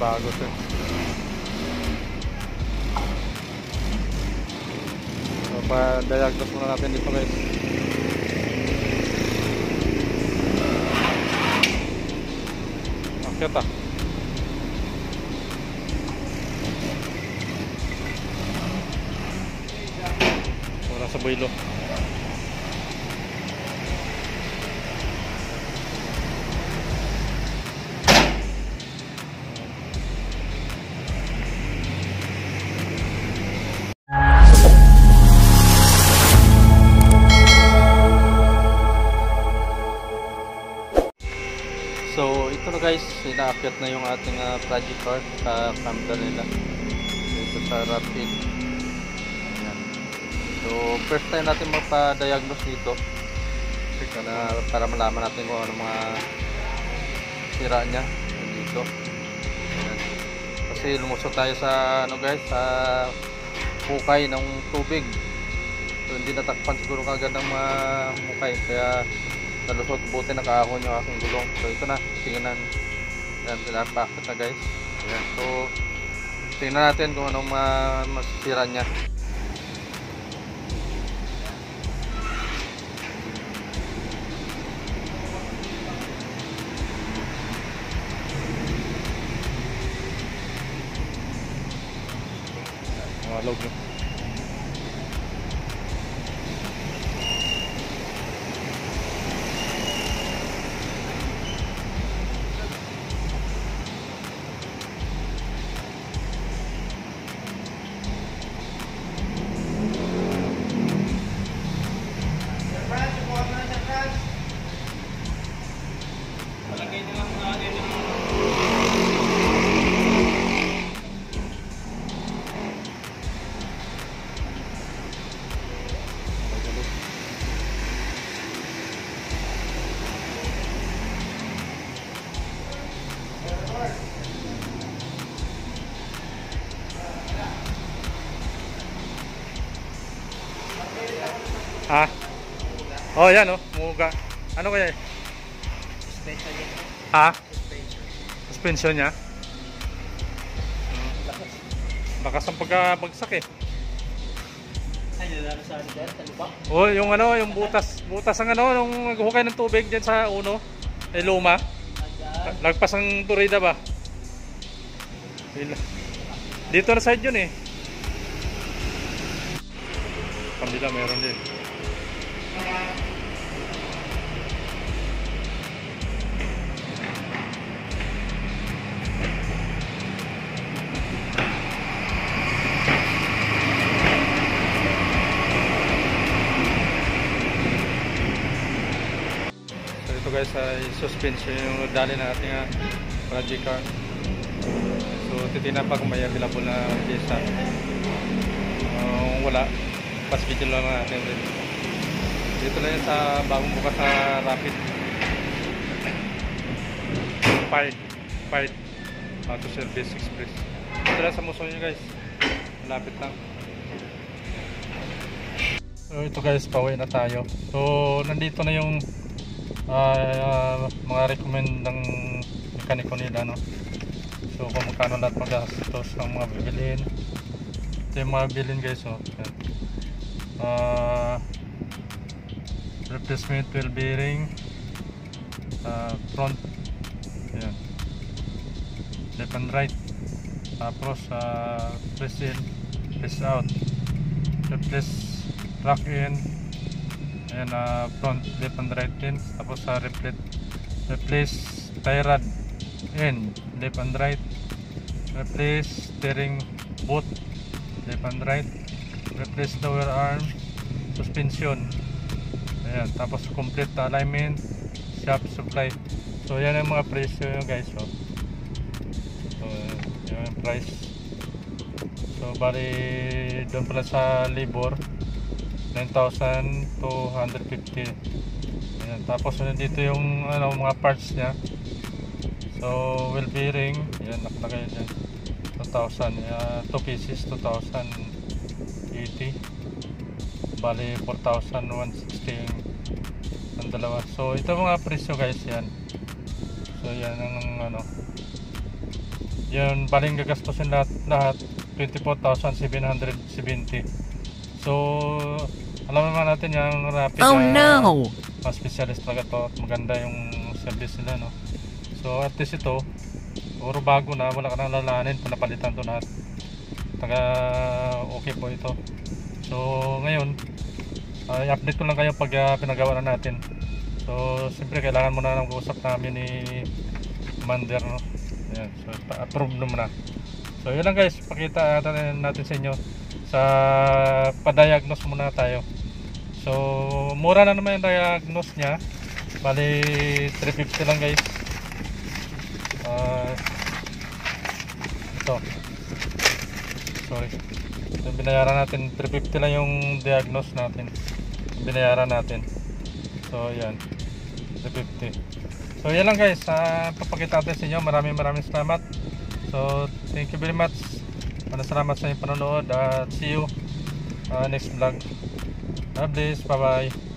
bago sir. So pa-diagnose muna natin dito guys. Akyat ah. Wala sa builo. So ito na guys, inaakyat na yung ating project car sa camper nila dito sa Rapid. Ayan. So first time natin magpa-diagnose dito para malaman natin kung ano mga sira nya dito. Ayan. Kasi lumusot tayo sa ano guys, sa hukay ng tubig. So hindi natakpan siguro kagad ng mga hukay, kaya nalusot, buti nakahon yung aking gulong. So ito na, tingnan. Yan, pinapakit na guys. Ayan. So tingnan natin kung anong masisira nya. Malog nyo. Ah. Oh, yan oh, muga. Ano kaya? Suspension yan. Ha? Suspension. Suspension niya? Bakas ang pagkabagsak eh. Ay, nalala sa ano dyan? Sa lubak? Oh, yung ano, yung butas ang ano, nung naghukay ng tubig dyan sa uno, ay luma. Lagpas ang turida ba? Dito na side yun eh. Kabila meron din. So ito guys ay suspension yung dali na ating project car. So titignan pa kung may available na pyesa. Wala, pas-video lang natin rin. Dito lang yan sa bagong bukas sa Rapid. Fired Auto Service Express. Dito lang sa muso nyo guys, malapit lang. So ito guys, pauwi na tayo. So nandito na yung mga recommend ng mekaniko nila, no? So kung magkano lahat magastos ng mga bibilin. Ito yung mga bilin guys, oh. Replacement wheel bearing, front, ayan, left and right, tapos press in, press out, replace rack in, ayan, front, left and right pins, tapos replace tie rod in, left and right, replace steering boot, left and right, replace lower arm, suspension, ayan, tapos complete alignment, shaft supply. So yan ang mga presyo yun guys, oh. So yan ang price. So bali doon pala sa labor 9,250. Ayan, tapos dito yung ano, mga parts nya. So wheel bearing, yan nakalagay dyan 2,000, 2 pieces 2,080, bali 4,160 ang dalawa. So ito mga presyo guys, yan. So yan ang ano, Yun, baling gagastusin lahat 24,770. So, alam naman natin yung Rapid. Oh no! Mas specialist talaga to at maganda yung service nila, no? So, at least ito, puro bago na, wala ka nang lalahanin kung napalitan to lahat. Taga okay po ito. So, ngayon, i-update ko lang kayo pag pinagawa na natin. So, siyempre kailangan muna ng usap namin ni Commander, no? Ayan, so approve naman na. So yun lang guys, pakita natin sa inyo. Sa pa-diagnose muna tayo. So mura na naman yung diagnose nya. Bali 350 lang guys. Ito, sorry, so, binayaran natin 350 lang yung diagnose natin, binayaran natin. So yan, 350. So yan lang guys, papakita natin sa inyo. Maraming salamat. So thank you very much. Maraming salamat sa inyong panonood at see you next vlog. God bless, bye bye.